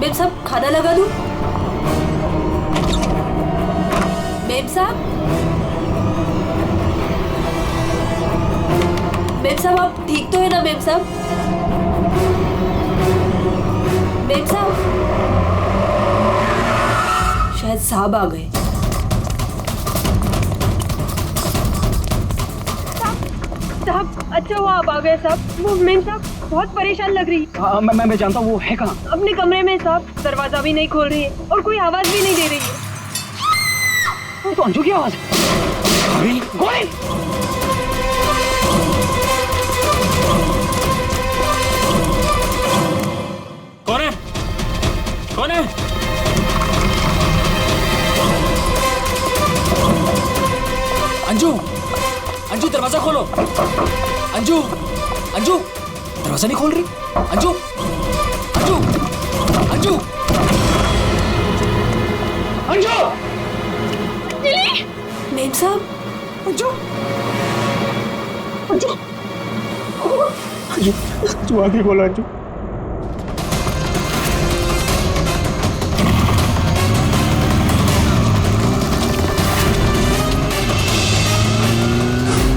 Ma'am साहब खाना लगा दूं? मेम साहब आप ठीक तो है ना मेम साहब? मेम साहब शायद साहब आ गए। साहब अच्छा हुआ आप आ गए साहब। वो मेम साहब बहुत परेशान लग रही है। मैं जानता हूँ वो है कहाँ? अपने कमरे में साहब, दरवाजा भी नहीं खोल रही है और कोई आवाज भी नहीं दे रही है। तो अंजू की आवाज है। गोली! कौन है? कौन है? अंजू, अंजू दरवाजा खोलो। अंजू, अंजू दरवाजा नहीं खोल रही। अंजू, अंजू, अंजू, अंजू! मेम साहब, अंजू, अंजू, अंजू, तू आगे बोलो अंजू।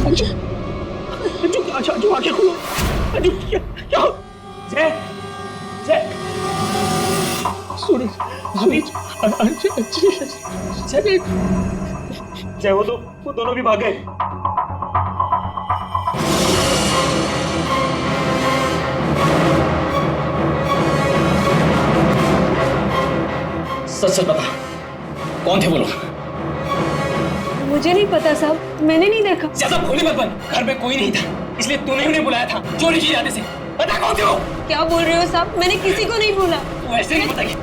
अंजू, अंजू, अच्छा अंजू आगे खोलो। अंजू क्या? जय, जय, सुन, अंजू, जय, जय वो दोनों भी भाग गए। सच सच बता, कौन थे वो लोग? मुझे नहीं पता साहब, मैंने नहीं देखा। ज्यादा भोली मत बन, घर में कोई नहीं था इसलिए तूने उन्हें बुलाया था चोरी की इरादे से। बता कौन थे वो? क्या बोल रहे हो साहब, मैंने किसी को नहीं बोला। तू ऐसे नहीं बताएगी।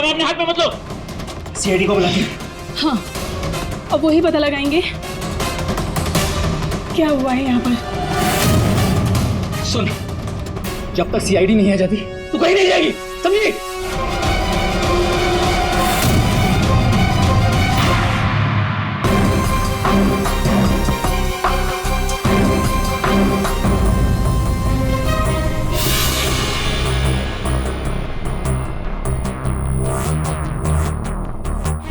अपने हाथ में मत लो। सीआईडी को बुलाती। हाँ, अब वही पता लगाएंगे क्या हुआ है यहाँ पर। सुन, जब तक सीआईडी नहीं आ जाती तू कहीं नहीं जाएगी, समझी?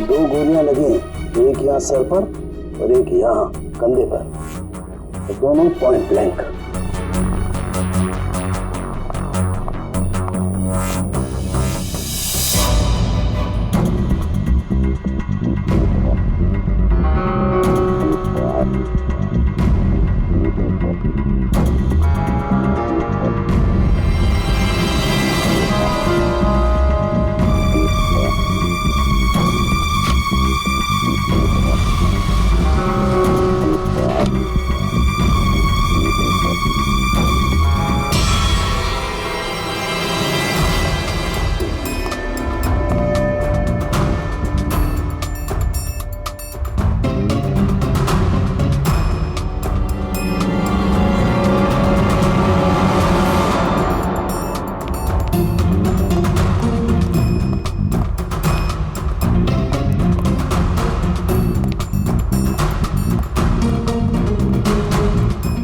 दो गोलियां लगी, एक यहाँ सर पर और एक यहाँ कंधे पर, तो दोनों पॉइंट ब्लैंक।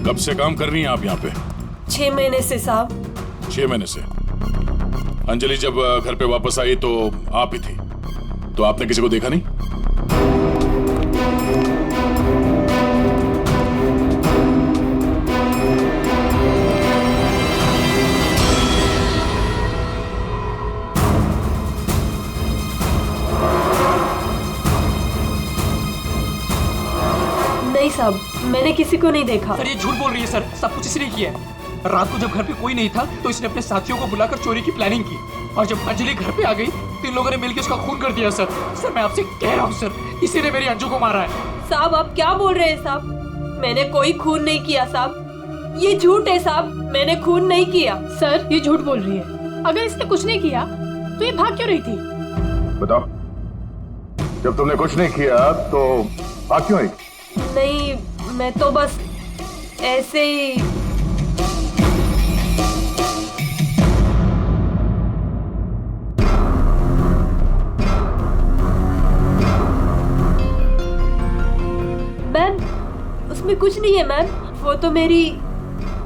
कब से काम कर रही हैं आप यहाँ पे? 6 महीने से साहब। 6 महीने से। अंजलि जब घर पे वापस आई तो आप ही थी, तो आपने किसी को देखा नहीं? नहीं साहब, मैंने किसी को नहीं देखा। सर ये झूठ बोल रही है सर, सब कुछ इसने किया है। रात को जब घर पे कोई नहीं था तो इसने अपने साथियों को बुलाकर चोरी की प्लानिंग की और जब अंजलि घर पे आ गई तो इन लोगों ने मिलकर उसका खून कर दिया। सर सर मैं आपसे कह रहा हूँ सर, इसी ने मेरी अंजू को मारा है। साहब आप क्या बोल रहे हैं साहब? मैंने कोई खून नहीं किया साहब, ये झूठ है साहब, मैंने खून नहीं किया। सर ये झूठ बोल रही है, अगर इसने कुछ नहीं किया तो ये भाग क्यों रही थी? बताओ, जब तुमने कुछ नहीं किया तो भाग क्यों आई? नहीं, मैं तो बस ऐसे ही। मैम उसमें कुछ नहीं है मैम, वो तो मेरी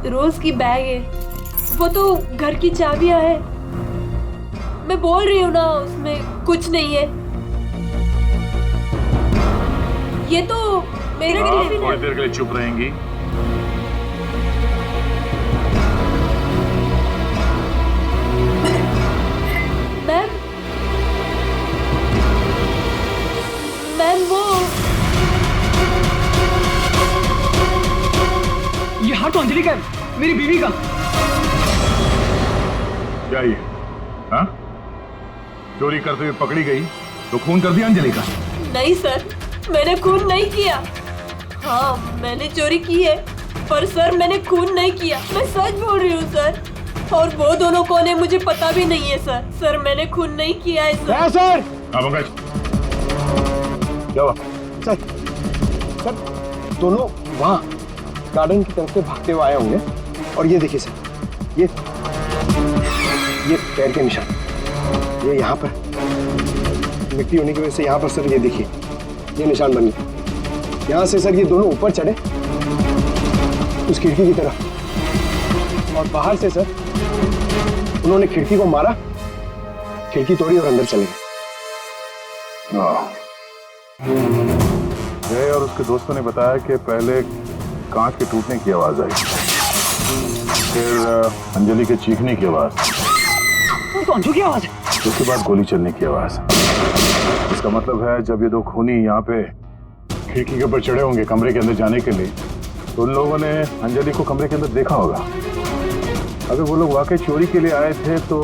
रोज की बैग है, वो तो घर की चाबियां है। मैं बोल रही हूँ ना, उसमें कुछ नहीं है। ये तो मेरा आप टिफिन थोड़ी है। देर के लिए चुप रहेंगी? मैम, मैम वो ये हाथ तो अंजलि का है, मेरी बीवी का। क्या ये? हाँ? चोरी करते हुए पकड़ी गई तो खून कर दिया अंजलि का? नहीं सर, मैंने खून नहीं किया। हाँ, मैंने चोरी की है, पर सर मैंने खून नहीं किया। मैं सच बोल रही हूँ सर। और वो दोनों कौन है मुझे पता भी नहीं है सर। सर मैंने खून नहीं किया है सर। सर हाँ पंकज, क्या हुआ? सर दोनों वहाँ गार्डन की तरफ से भागते हुए आए होंगे। और ये देखिए सर, ये पैर के निशान, ये यहाँ पर मिट्टी होने की वजह से यहाँ पर सर ये देखिए ये निशान बन गए। यहाँ से सर ये दोनों ऊपर चढ़े उस खिड़की की तरफ, और बाहर से सर उन्होंने खिड़की को मारा, खिड़की तोड़ी और अंदर चले गए। जय और उसके दोस्तों ने बताया कि पहले कांच के टूटने की आवाज आई, फिर अंजलि के चीखने की आवाज, तो अंजू की आवाज है। उसके बाद गोली चलने की आवाज। इसका मतलब है जब ये दो खूनी यहाँ पे खिड़की के ऊपर चढ़े होंगे कमरे के अंदर जाने के लिए, तो उन लोगों ने अंजलि को कमरे के अंदर देखा होगा। अगर वो लोग वाकई चोरी के लिए आए थे तो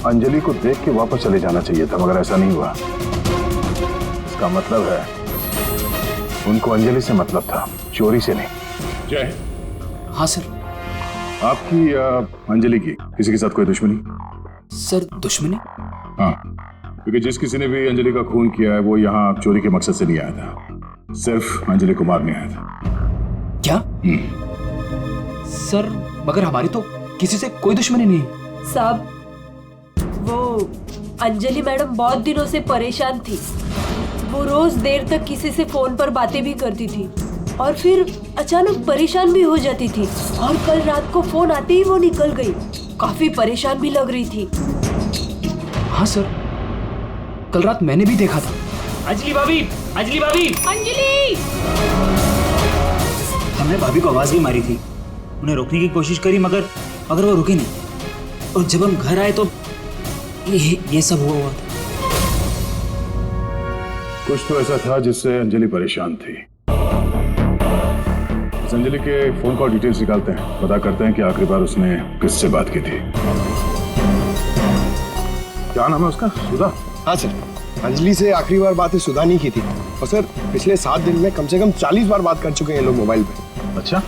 अंजलि को देख के वापस चले जाना चाहिए था, मगर ऐसा नहीं हुआ। इसका मतलब है उनको अंजलि से मतलब था, चोरी से नहीं। जय, हाँ सर। आपकी अंजलि की किसी के साथ कोई दुश्मनी? सर दुश्मनी? हाँ, क्योंकि जिस किसी ने भी अंजलि का खून किया है वो यहाँ चोरी के मकसद से नहीं आया था, सिर्फ अंजलि को मारने आया था। क्या? सर मगर हमारी तो किसी से कोई दुश्मनी नहीं। साहब, वो अंजलि मैडम बहुत दिनों से परेशान थी। वो रोज देर तक किसी से फोन पर बातें भी करती थी और फिर अचानक परेशान भी हो जाती थी। और कल रात को फोन आते ही वो निकल गई। काफी परेशान भी लग रही थी। हाँ सर, कल रात मैंने भी देखा था। अंजलि भाभी, अंजलि भाभी, अंजलि! हमने भाभी को आवाज भी मारी थी, उन्हें रोकने की कोशिश करी, मगर वो रुके नहीं। और जब हम घर आए तो ये सब हुआ था। कुछ तो ऐसा था जिससे अंजलि परेशान थी। इस अंजलि के फोन कॉल डिटेल्स निकालते हैं, पता करते हैं कि आखिरी बार उसने किससे बात की थी। क्या नाम है उसका? सुधा? हाँ सर, अंजलि से आखिरी बार बात सुधा नहीं की थी। और सर पिछले 7 दिन में कम से कम 40 बार बात कर चुके हैं ये लोग मोबाइल पे। अच्छा,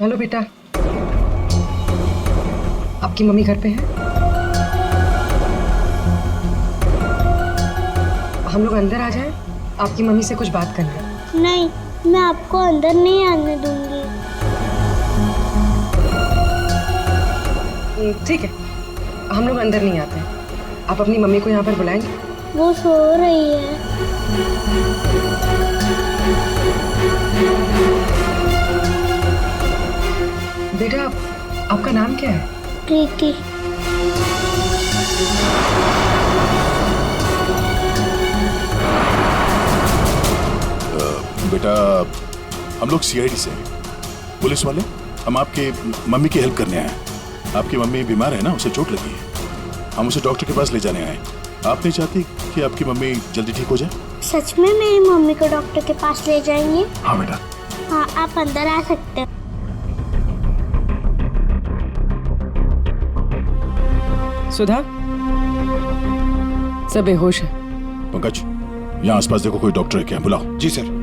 हेलो बेटा, आपकी मम्मी घर पे है? हम लोग अंदर आ जाएं? आपकी मम्मी से कुछ बात करनी है। नहीं, मैं आपको अंदर नहीं आने दूंगी। ठीक है, हम लोग अंदर नहीं आते। आप अपनी मम्मी को यहाँ पर बुलाएंगे? वो सो रही है। बेटा, आपका नाम क्या है? प्रीति। बेटा, हम लोग सीआईडी से हैं, पुलिस वाले। हम आपके मम्मी की हेल्प करने आए हैं। आपकी मम्मी बीमार है ना, उसे चोट लगी है। हम उसे डॉक्टर के पास ले जाने आए। आप नहीं चाहती कि आपकी मम्मी जल्दी ठीक हो जाए? सच में मेरी मम्मी को डॉक्टर के पास ले जाएंगे? हाँ बेटा। हाँ, आप अंदर आ सकते हो। सुधा, सब बेहोश है। पंकज, यहाँ आसपास देखो कोई डॉक्टर है क्या? बुलाओ। जी सर।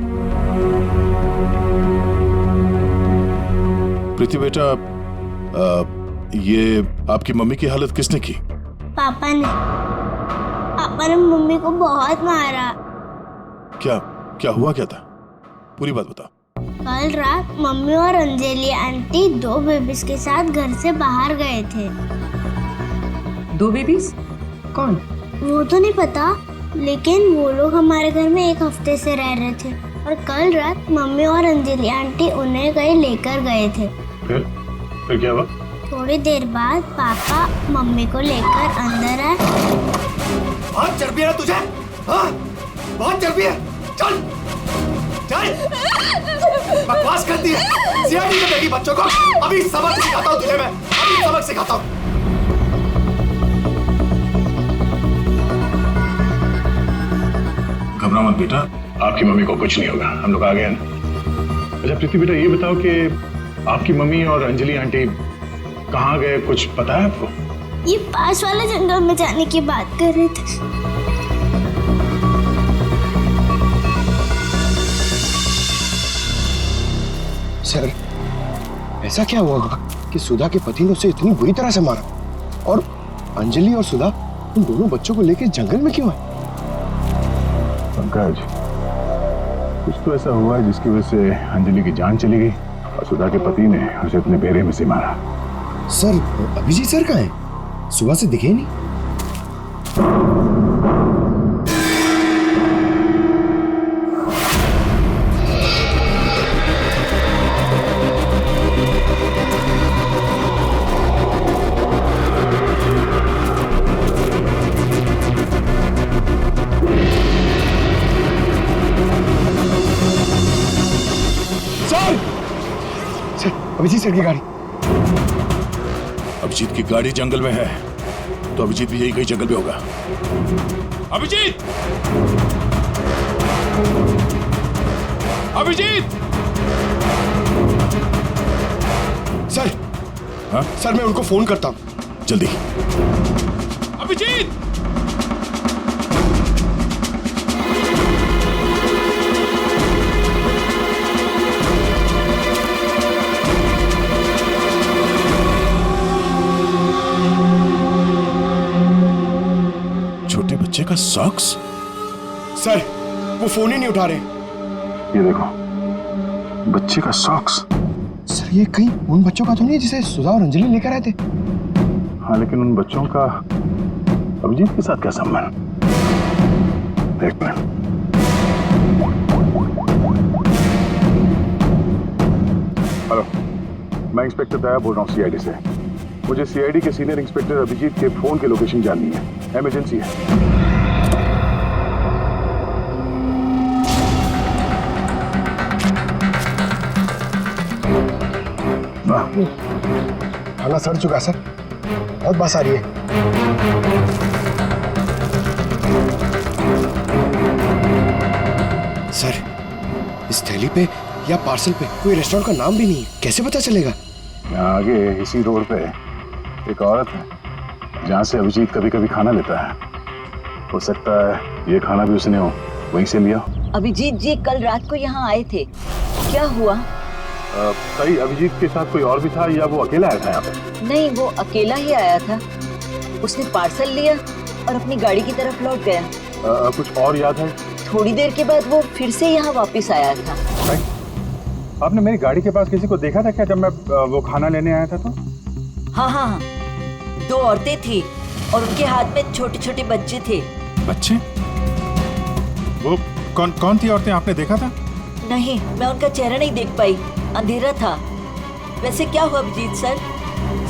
प्रीति बेटा, ये आपकी मम्मी की हालत किसने की? पापा ने मम्मी को बहुत मारा। क्या हुआ क्या था? पूरी बात बताओ। कल रात मम्मी और अंजलि आंटी 2 बेबीज के साथ घर से बाहर गए थे। 2 बेबीज? कौन? वो तो नहीं पता, लेकिन वो लोग हमारे घर में 1 हफ्ते से रह रहे थे और कल रात मम्मी और अंजलि आंटी उन्हें कहीं लेकर गए थे। फिर क्या हुआ? थोड़ी देर बाद पापा मम्मी को लेकर अंदर आए। बहुत चर्बी है तुझे, हाँ? बहुत चर्बी है। चल चल, बकवास करती है, सीआईडी में देगी बच्चों को। अभी सबक सिखाता हूँ तुझे मैं, अभी सबक सिखाता हूँ। घबरा मत बेटा, आपकी मम्मी को कुछ नहीं होगा, हम लोग आ गए ना। अच्छा प्रीति बेटा, ये बताओ कि आपकी मम्मी और अंजलि आंटी कहाँ गए, कुछ पता है आपको? ये पास वाले जंगल में जाने की बात कर रहे थे। सर, ऐसा क्या हुआ होगा कि सुधा के पति ने उसे इतनी बुरी तरह से मारा, और अंजलि और सुधा उन दोनों बच्चों को लेकर जंगल में क्यों आए? पंकज, कुछ तो ऐसा हुआ है जिसकी वजह से अंजलि की जान चली गई और सुधा के पति ने उसे अपने बेरे में से मारा। सर, अभिजीत सर कहाँ हैं? सुबह से दिखे ही नहीं। सर, अभिजीत सर की गाड़ी। अभिजीत की गाड़ी जंगल में है, तो अभिजीत भी यही कहीं जंगल में होगा। अभिजीत! अभिजीत! सर, हाँ? सर मैं उनको फोन करता हूँ। जल्दी। अभिजीत! छोटे बच्चे का सॉक्स? सर, वो फोन ही नहीं उठा रहे। ये देखो, बच्चे का सॉक्स। सर, ये कहीं उन बच्चों का तो नहीं जिसे सुधा और अंजलि लेकर आए थे? हाँ, लेकिन उन बच्चों का अभिजीत के साथ क्या संबंध? एक मिनट। हेलो, मैं इंस्पेक्टर दया बोल रहा हूँ सीआईडी से। मुझे सीआईडी के सीनियर इंस्पेक्टर अभिजीत के फोन की लोकेशन जाननी है, इमरजेंसी है। खाना सड़ चुका सर, बहुत बास आ रही है। सर, इस थैली पे या पार्सल पे कोई रेस्टोरेंट का नाम भी नहीं है, कैसे पता चलेगा? यहाँ आगे इसी रोड पे एक औरत है जहाँ से अभिजीत कभी कभी खाना लेता है। हो सकता है ये खाना भी उसने वहीं से लिया। अभिजीत जी कल रात को यहाँ आए थे, क्या हुआ? कहीं अभिजीत के साथ कोई और भी था या वो अकेला आया था यहाँ पे? नहीं, वो अकेला ही आया था। उसने पार्सल लिया और अपनी गाड़ी की तरफ लौट गया। कुछ और याद है? थोड़ी देर के बाद वो फिर से यहाँ वापस आया था। आपने मेरी गाड़ी के पास किसी को देखा था क्या जब मैं वो खाना लेने आया था तो? हाँ हाँ, 2 औरतें थी और उनके हाथ में छोटे छोटे बच्चे थे। बच्चे? वो कौन थी औरतें, आपने देखा था? नहीं, मैं उनका चेहरा नहीं देख पाई, अंधेरा था। वैसे क्या हुआ अभिजीत सर,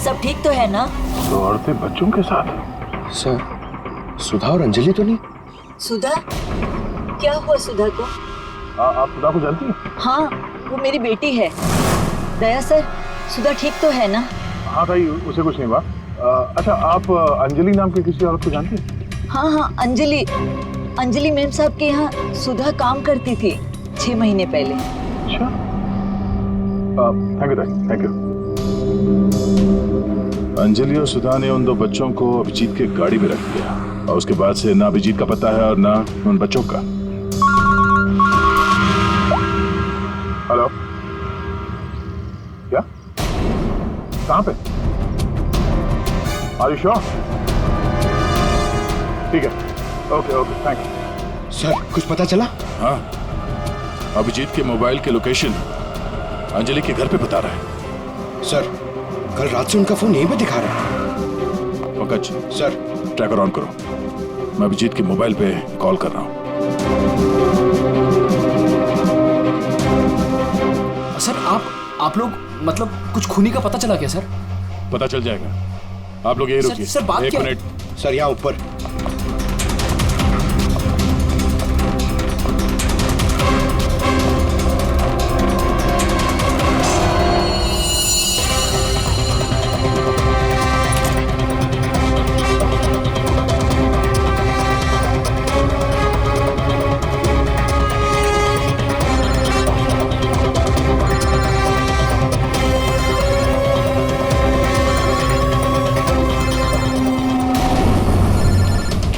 सब ठीक तो है ना? 2 औरतें बच्चों के साथ? सर, सुधा और अंजलि तो नहीं? सुधा? क्या हुआ सुधा को? आप सुधा को जानती हैं? हाँ, वो मेरी बेटी है। दया सर, सुधा ठीक तो है ना? हाँ भाई, उसे कुछ नहीं हुआ। अच्छा, आप अंजलि नाम के किसी औरत को जानती हैं? हाँ हाँ, अंजलि मैम साहब के यहाँ सुधा काम करती थी 6 महीने पहले। अच्छा, थैंक यू। अंजलि और सुधा ने उन 2 बच्चों को अभिजीत के गाड़ी में रख दिया और उसके बाद से ना अभिजीत का पता है और ना उन बच्चों का। हेलो, क्या? कहाँ पे? Are you sure? ठीक है, ओके, थैंक यू। सर, कुछ पता चला? हाँ, अभिजीत के मोबाइल के लोकेशन अंजलि के घर पे बता रहा है। सर, कल रात से उनका फोन यहीं पे दिखा रहा है। पंकज, सर, ट्रैकर ऑन करो। मैं अभिजीत के मोबाइल पे कॉल कर रहा हूँ। सर आप लोग मतलब कुछ खूनी का पता चला क्या सर? पता चल जाएगा, आप लोग यही रुकिए। सर बात एक क्या? मिनट सर यहाँ ऊपर।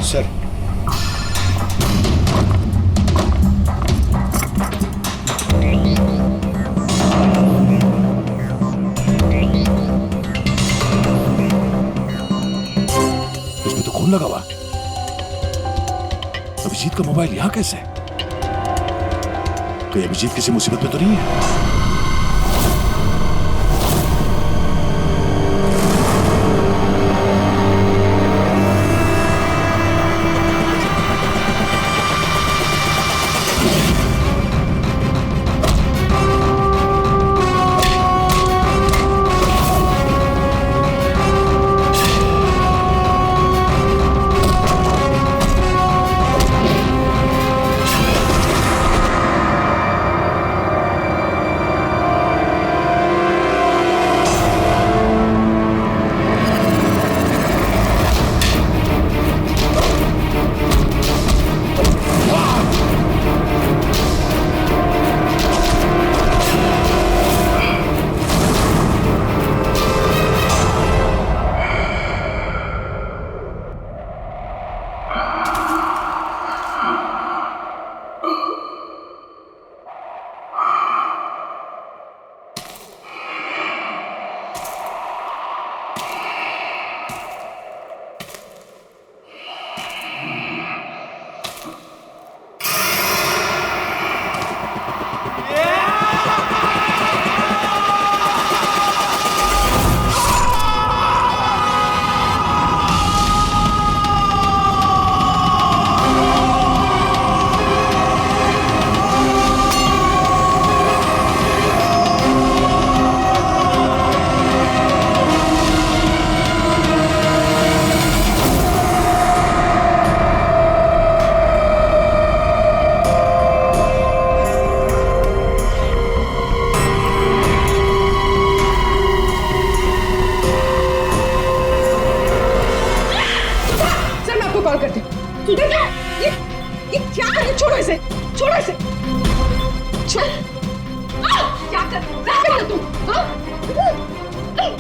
सर इसमें तो खून लगा हुआ। अभिजीत का मोबाइल यहाँ कैसे? कहीं अभिजीत किसी मुसीबत में तो नहीं है?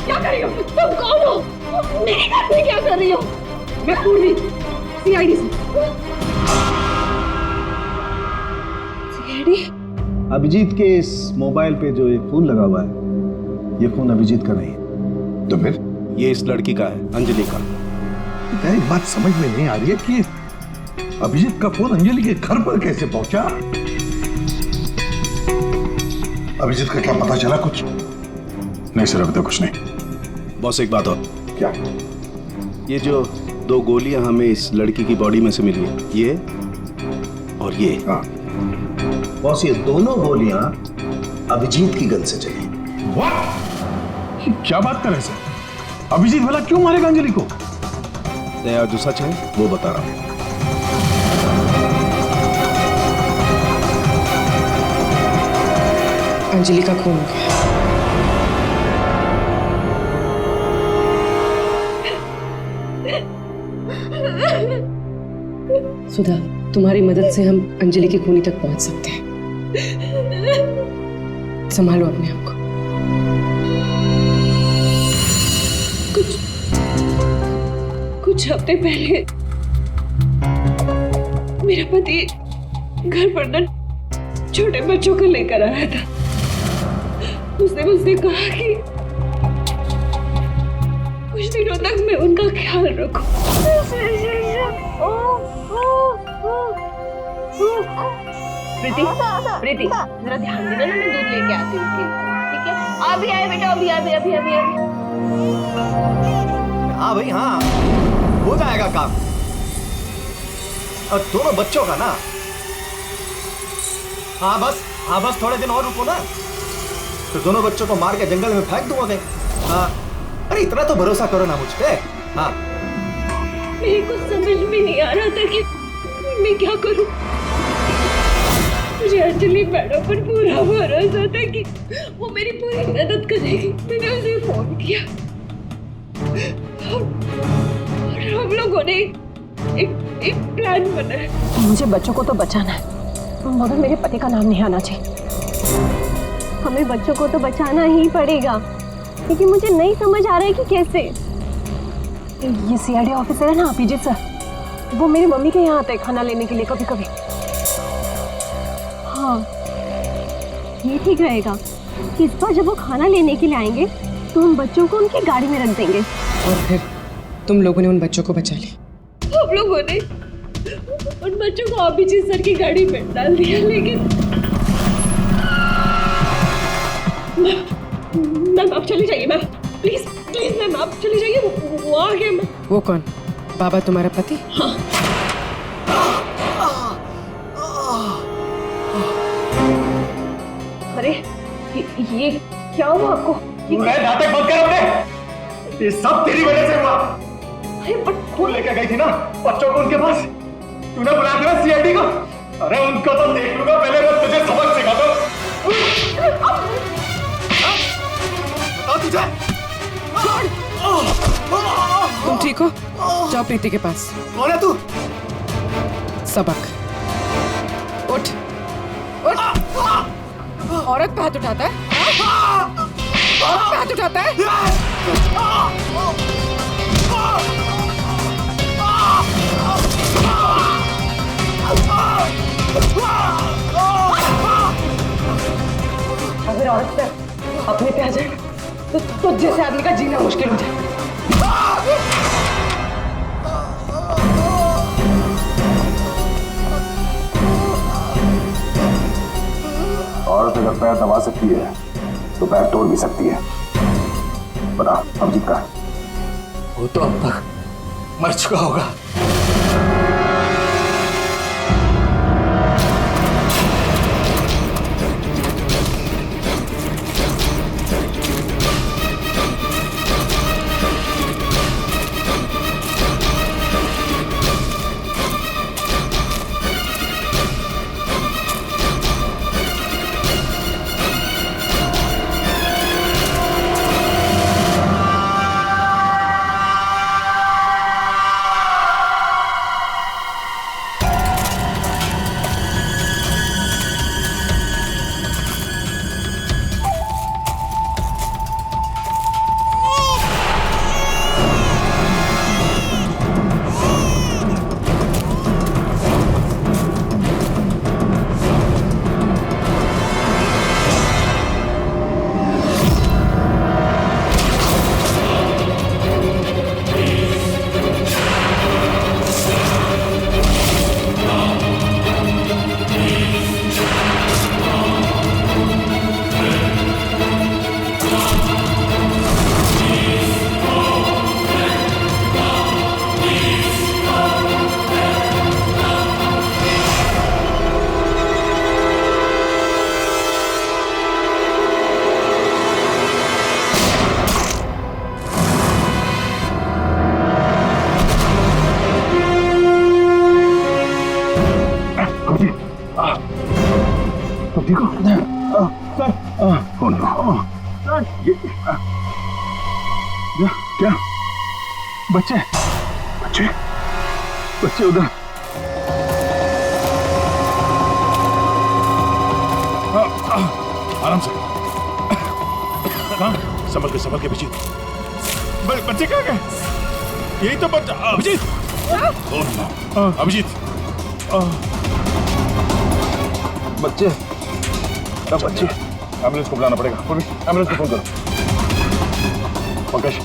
क्या कर रही हो? तुम कौन हो? मेरे घर में क्या कर रही हो? मैं पूर्वी, सीआईडी से। सीआईडी? अभिजीत के इस मोबाइल पे जो एक फोन लगा हुआ है, ये फोन अभिजीत का नहीं है। तो फिर ये इस लड़की का है, अंजलि का। एक बात समझ में नहीं आ रही है कि अभिजीत का फोन अंजलि के घर पर कैसे पहुंचा? अभिजीत का क्या पता चला कुछ? नहीं सर, अभी तक कुछ नहीं। बॉस एक बात और। क्या? ये जो 2 गोलियां हमें इस लड़की की बॉडी में से मिली है, ये और ये। हाँ। बॉस, ये दोनों गोलियां अभिजीत की गन से चली। What? क्या बात कर रहे हैं सर? अभिजीत भला क्यों मारेगा अंजलि को? यार जो सच है वो बता रहा हूं। अंजलि का खून हो गया। सुधा, तुम्हारी मदद से हम अंजलि की खूनी तक पहुंच सकते हैं। संभालो अपने आप को। कुछ हफ्ते पहले मेरा पति घर पर न छोटे बच्चों को लेकर आया था। उसने मुझसे कहा कि कुछ दिनों तक मैं उनका ख्याल रखूं। प्रीति, प्रीति, जरा ध्यान देना ना, मैं दूध लेके आती हूँ, ठीक है? अभी आए बेटा, अभी। हाँ भाई हाँ, हो जाएगा काम। और दोनों बच्चों का ना। हाँ बस थोड़े दिन और रुको ना, तो दोनों बच्चों को मार के जंगल में फेंक दूंगा मैं। हाँ, अरे इतना तो भरोसा करो ना मुझ पे। हाँ, मेरे को समझ में नहीं आ रहा था कि मैं क्या करूं। मुझे अंजलि मैडम पर पूरा भरोसा था कि वो मेरी पूरी मदद करेगी। मैंने उसे फोन किया और हम लोगों ने एक प्लान बनाया। मुझे बच्चों को तो बचाना है, मगर मेरे पति का नाम नहीं आना चाहिए। हमें बच्चों को तो बचाना ही पड़ेगा, लेकिन मुझे नहीं समझ आ रहा है कि कैसे। ये सीआईडी ऑफिसर है ना अभिजीत सर, वो मेरी मम्मी के यहाँ आते हैं खाना लेने के लिए कभी कभी। हाँ, ये ठीक रहेगा कि इस बार जब वो खाना लेने के लिए आएंगे तो हम बच्चों को उनकी गाड़ी में रख देंगे। और फिर तुम लोगों ने उन बच्चों को बचा लिया। हम लोगों ने उन बच्चों को अभिजीत सर की गाड़ी में डाल दिया, लेकिन मैम आप चली जाइए। मैम प्लीज मैम आप चली जाइए। वो आ गया। मैम वो कौन? बाबा तुम्हारा पति? हाँ। अरे ये क्या हुआ आपको? नाटक बंद कर अपने। ये सब तेरी वजह से हुआ। अरे बट खून लेकर गई थी ना बच्चों को उनके पास, तूने बुला दिया सीआईडी को। अरे उनको तो देख लूंगा, पहले मैं तुझे सबक सिखा दूं। बताओ तुझे। तुम ठीक हो? जाओ प्रीति के पास। कौन है तू? सबक। उठ उठ। औरत पे हाथ उठाता है? औरत पे हाथ उठाता है? अगर औरत पे अपने पे आ जाए तो जैसे आदमी का जीना मुश्किल हो जाए। औरत अगर पैर दबा सकती है तो पैर तोड़ भी सकती है। बता अभिजीत का? वो तो अब तक मर चुका होगा। ठीक हो? फोन क्या? बच्चे बच्चे बच्चे उधर। आराम से। संभल के अभिजीत। बच्चे कहाँ गए? यही तो बच्चा। अभिजीत अभिजीत बच्चे एम्बुलेंस को बुलाना पड़ेगा। एम्बुलेंस को फोन करो। पंकज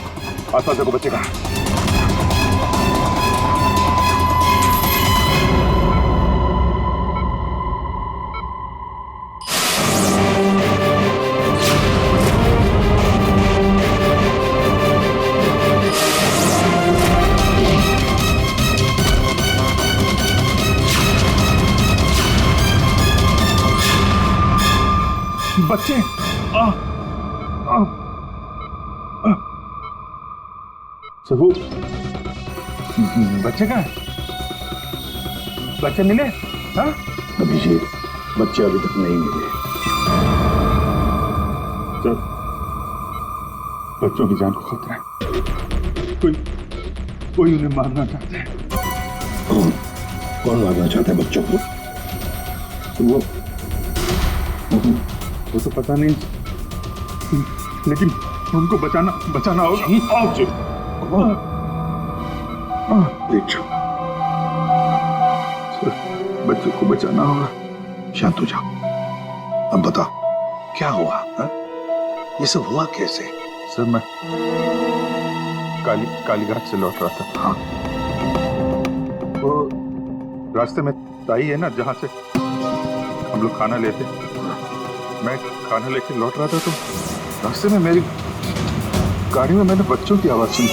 आसपास देखो बच्चे कहाँ। बच्चे सबू, बच्चे कहाँ हैं? बच्चे मिले? हाँ? अभिजीत, बच्चे अभी तक नहीं मिले। सर, बच्चों की जान को खतरा है। कोई उन्हें मारना चाहता है। कौन मारना चाहता है बच्चों को? वो तो पता नहीं, लेकिन उनको बचाना होगा। आओ जी। बच्चों को बचाना होगा। शांत हो जाओ। अब बताओ क्या हुआ? हा? ये सब हुआ कैसे? सर, मैं कालीघाट से लौट रहा था। हाँ। वो रास्ते में ताई है ना, जहाँ से हम लोग खाना लेते, मैं खाना लेके लौट रहा था, तो रास्ते में मेरी गाड़ी में मैंने बच्चों की आवाज सुनी।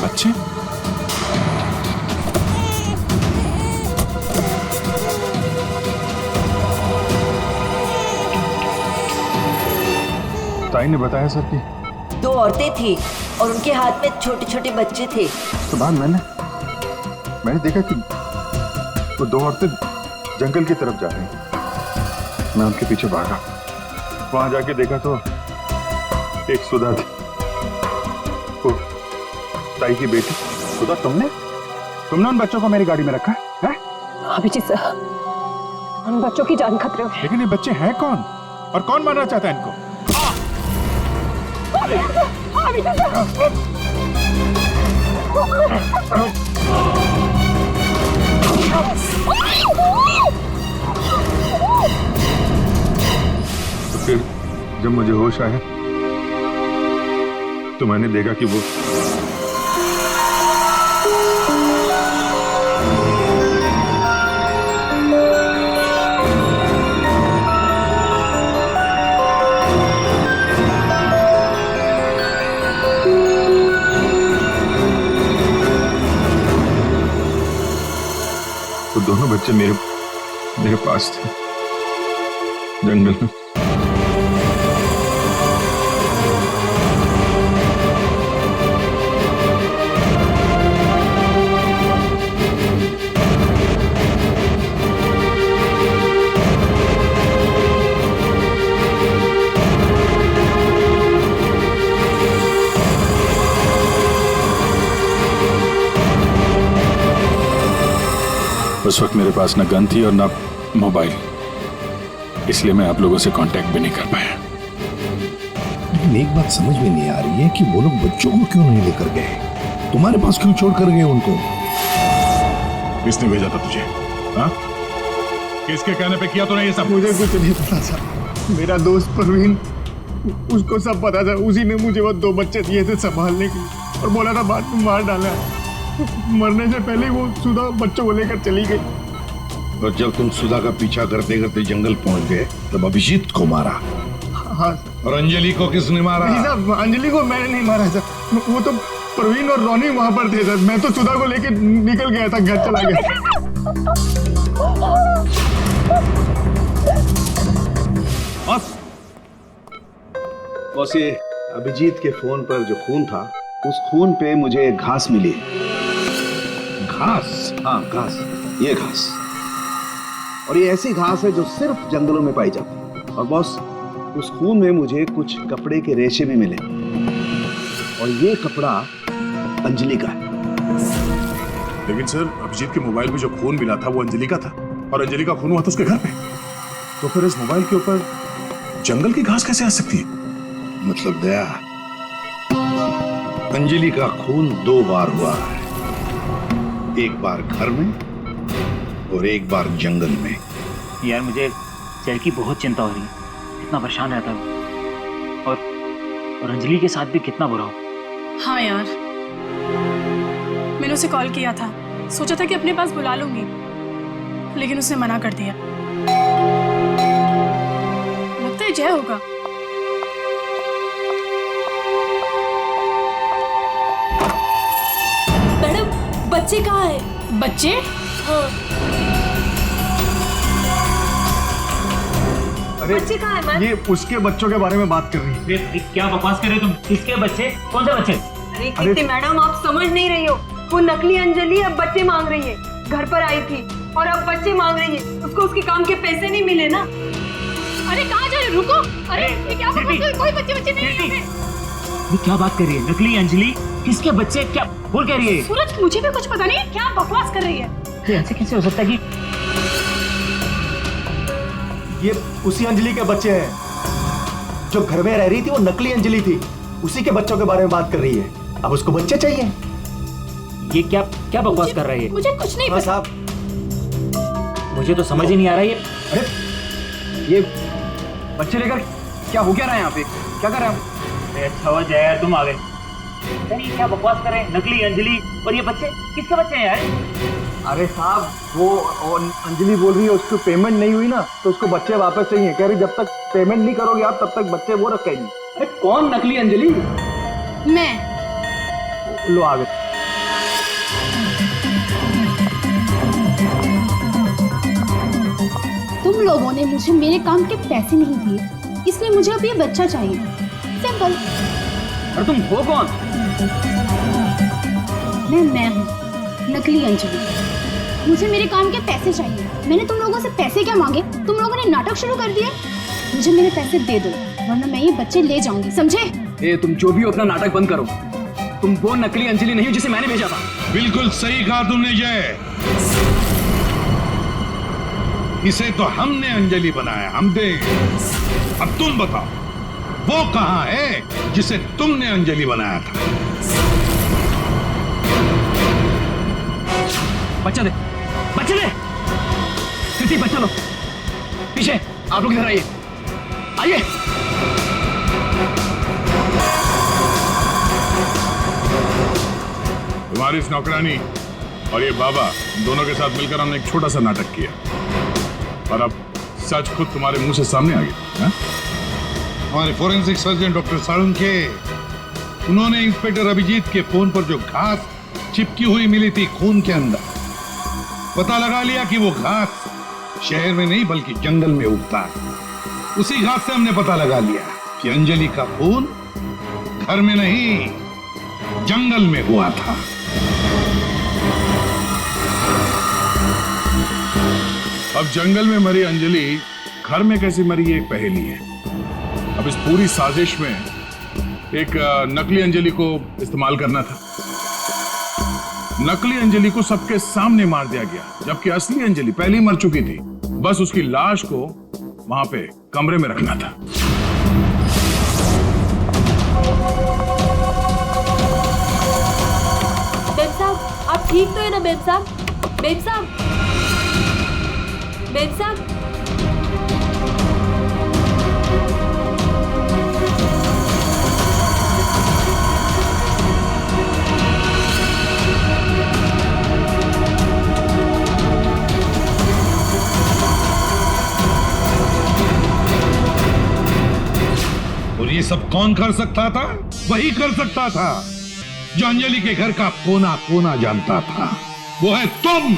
बच्चे? ताई ने बताया सर कि 2 औरतें थी और उनके हाथ में छोटे छोटे बच्चे थे। तो बाद मैंने देखा कि वो 2 औरतें जंगल की तरफ जा रही हैं। मैं उनके पीछे भागा। वहां जाके देखा तो एक सुधा थी, वो ताई की बेटी। सुधा, तुमने उन बच्चों को मेरी गाड़ी में रखा है? अभिजीत सर, उन बच्चों की जान खतरे में। लेकिन ये बच्चे हैं कौन और कौन मारना चाहता है इनको? तो फिर जब मुझे होश आया तो मैंने देखा कि वो दोनों बच्चे मेरे पास थे जंगल में। उस वक्त मेरे पास ना गन थी और ना मोबाइल, इसलिए मैं आप लोगों से कांटेक्ट भी नहीं कर पाया। लेकिन एक बात समझ में नहीं आ रही है कि वो लोग बच्चों को क्यों नहीं लेकर गए? तुम्हारे पास क्यों छोड़ कर गए उनको? किसने भेजा था तुझे? हाँ? किसके कहने पे किया तूने ये सब? मुझे कुछ नहीं पता था। मेरा दोस्त परवीन, उसको सब पता था। उसी ने मुझे वो 2 बच्चे दिए थे संभालने के लिए और बोला था बाद में मार डाला। मरने से पहले वो सुधा बच्चों को लेकर चली गई। और जब तुम सुधा का पीछा करते करते जंगल पहुंच गए तब अभिजीत को मारा? हाँ। और अंजलि को किसने मारा? नहीं साहब, अंजलि को मैंने नहीं मारा सर। वो तो परवीन और रोनी वहां पर थे सर। मैं तो सुधा को लेकर निकल गया था, घर चला गया। बस ये अभिजीत के फोन पर जो खून था, उस खून पे मुझे घास मिली। घास? हाँ, घास। ये घास, और ये ऐसी घास है जो सिर्फ जंगलों में पाई जाती है। और बॉस, उस खून में मुझे कुछ कपड़े के रेशे भी मिले, और ये कपड़ा अंजलि का है। लेकिन सर, अभिजीत के मोबाइल में जो खून मिला था वो अंजलि का था, और अंजलि का खून हुआ था उसके घर पे। तो फिर इस मोबाइल के ऊपर जंगल की घास कैसे आ सकती है? मतलब दया, अंजलि का खून 2 बार हुआ है, एक बार घर में और एक बार जंगल में। यार मुझे सर की बहुत चिंता हो रही है, इतना परेशान रहता है और अंजलि के साथ भी कितना बुरा हो। हाँ यार, मैंने उसे कॉल किया था, सोचा था कि अपने पास बुला लूंगी, लेकिन उसने मना कर दिया। लगता है जय होगा। बच्चे कहाँ हैं? बच्चे? हाँ। अरे बच्चे कहाँ है मैम? ये उसके बच्चों के बारे में बात कर रही है। क्या बकवास कर रहे हो तुम? किसके बच्चे? कौन से बच्चे? अरे कीर्ति मैडम, आप समझ नहीं रही हो। वो नकली अंजलि अब बच्चे मांग रही है। घर पर आई थी और अब बच्चे मांग रही है। उसको उसके काम के पैसे नहीं मिले ना। अरे कहाँ जा रहे हो? रुको। अरे ये क्या बकवास कर रहे हो? कोई बच्चे नहीं है यहाँ पे। ये क्या बात कर रही है? नकली अंजलि? किसके बच्चे? क्या बोल कह रही है? सूरज, मुझे भी कुछ पता नहीं क्या बकवास कर रही है। ये ऐसे कैसे हो सकता है कि ये उसी अंजलि के बच्चे हैं जो घर में रह रही थी। वो नकली अंजलि थी, उसी के बच्चों के बारे में बात कर रही है। अब उसको बच्चे चाहिए। ये क्या क्या बकवास कर रही है? मुझे कुछ नहीं पता। साहब, मुझे तो समझ ही नहीं आ रहा है। अरे ये बच्चे लेकर क्या हो क्या रहा है यहाँ पे? क्या कर रहे हैं हम? अच्छा हुआ जय यार तुम आ गए। ये क्या बकवास कर रहे हैं? नकली अंजलि और ये बच्चे किसके बच्चे हैं यार? अरे साहब, वो अंजलि बोल रही है उसको पेमेंट नहीं हुई ना, तो उसको बच्चे वापस चाहिए। कह रही जब तक पेमेंट नहीं करोगे आप तब तक बच्चे वो रखेगी। अरे कौन नकली अंजलि? मैं। लो आ गए। तुम लोगों ने मुझे मेरे काम के पैसे नहीं दिए, इसलिए मुझे अब ये बच्चा चाहिए। सिंपल। और तुम हो कौन? मैं हूँ नकली अंजलि। मुझे मेरे काम के पैसे चाहिए। मैंने तुम लोगों से पैसे क्या मांगे? तुम लोगों ने नाटक शुरू कर दिया। मुझे मेरे पैसे दे दो, वरना मैं ये बच्चे ले जाऊंगी, समझे? ए, तुम जो भी हो अपना नाटक बंद करो। तुम वो नकली अंजलि नहीं हो जिसे मैंने भेजा था। बिल्कुल सही कहा तुमने जय। इसे तो हमने अंजलि बनाया, हम दे। अब तुम बताओ, वो कहाँ है जिसे तुमने अंजलि बनाया था? बच्चा दे, बच्चा दे। कृति, बच्चा लो। पीछे आप लोग इधर आइए, आइए। तुम्हारी इस नौकरानी और ये बाबा दोनों के साथ मिलकर हमने एक छोटा सा नाटक किया, और अब सच खुद तुम्हारे मुंह से सामने आ गया। हमारे फोरेंसिक सर्जन डॉक्टर साळुंखे, उन्होंने इंस्पेक्टर अभिजीत के फोन पर जो घास चिपकी हुई मिली थी खून के अंदर, पता लगा लिया कि वो घास शहर में नहीं बल्कि जंगल में उगता है। उसी घास से हमने पता लगा लिया कि अंजलि का खून घर में नहीं जंगल में हुआ था। अब जंगल में मरी अंजलि घर में कैसे मरी ये एक पहेली है। अब इस पूरी साजिश में एक नकली अंजलि को इस्तेमाल करना था। नकली अंजलि को सबके सामने मार दिया गया, जबकि असली अंजलि पहले ही मर चुकी थी। बस उसकी लाश को वहां पे कमरे में रखना था। बेन साहब, आप ठीक तो है ना? बेन साहब, बेन साहब, बेन साहब। और ये सब कौन कर सकता था? वही कर सकता था जो अंजलि के घर का कोना कोना जानता था। वो है तुम।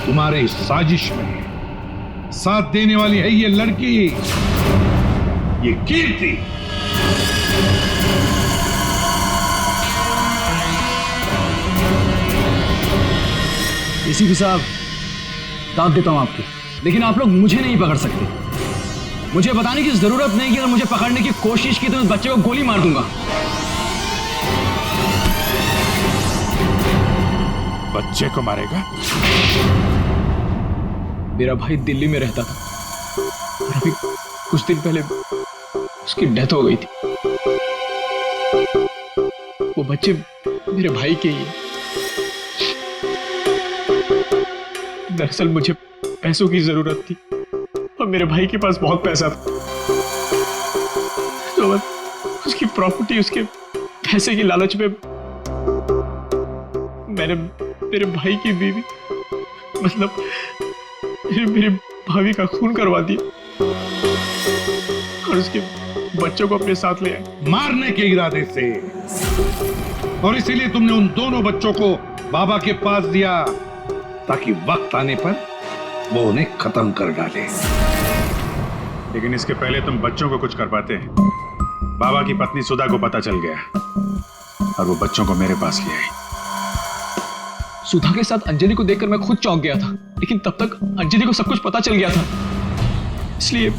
तुम्हारे इस साजिश में साथ देने वाली है ये लड़की, ये कीर्ति। एसीपी साहब, दाद देता हूं आपकी, लेकिन आप लोग मुझे नहीं पकड़ सकते। मुझे बताने की जरूरत नहीं कि अगर मुझे पकड़ने की कोशिश की तो उस बच्चे को गोली मार दूंगा। बच्चे को मारेगा? मेरा भाई दिल्ली में रहता था और अभी कुछ दिन पहले उसकी डेथ हो गई थी। वो बच्चे मेरे भाई के ही हैं। दरअसल मुझे पैसों की जरूरत थी और मेरे भाई के पास बहुत पैसा था, तो उसकी प्रॉपर्टी, उसके पैसे की लालच में मैंने मेरे भाई की बीवी, मतलब मेरी भाभी का खून करवा दिया और उसके बच्चों को अपने साथ ले आए। मारने के इरादे से? और इसीलिए तुमने उन दोनों बच्चों को बाबा के पास दिया ताकि वक्त आने पर वो उन्हें खत्म कर डाले। लेकिन इसके पहले तुम बच्चों को कुछ कर पाते हैं। बाबा की पत्नी सुधा को पता चल गया और वो बच्चों को मेरे पास ले आई। सुधा के साथ अंजलि को देखकर मैं खुद चौंक गया था, लेकिन तब तक अंजलि को सब कुछ पता चल गया था, इसलिए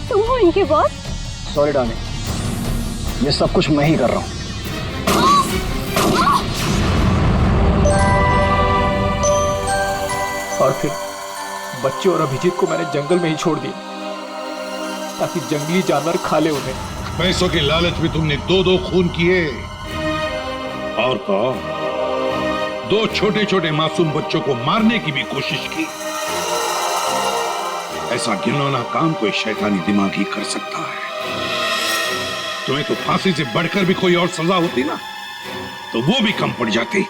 तुम हो इनके बॉस? सॉरी डार्लिंग, ये सब कुछ मैं ही कर रहा हूँ। और फिर बच्चे और अभिजीत को मैंने जंगल में ही छोड़ दिया ताकि जंगली जानवर खा ले उन्हें। पैसों के लालच में तुमने दो खून किए और तो दो छोटे छोटे मासूम बच्चों को मारने की भी कोशिश की। ऐसा घिनौना काम कोई शैतानी दिमाग ही कर सकता है। तुम्हें तो फांसी से बढ़कर भी कोई और सजा होती ना तो वो भी कम पड़ जाती।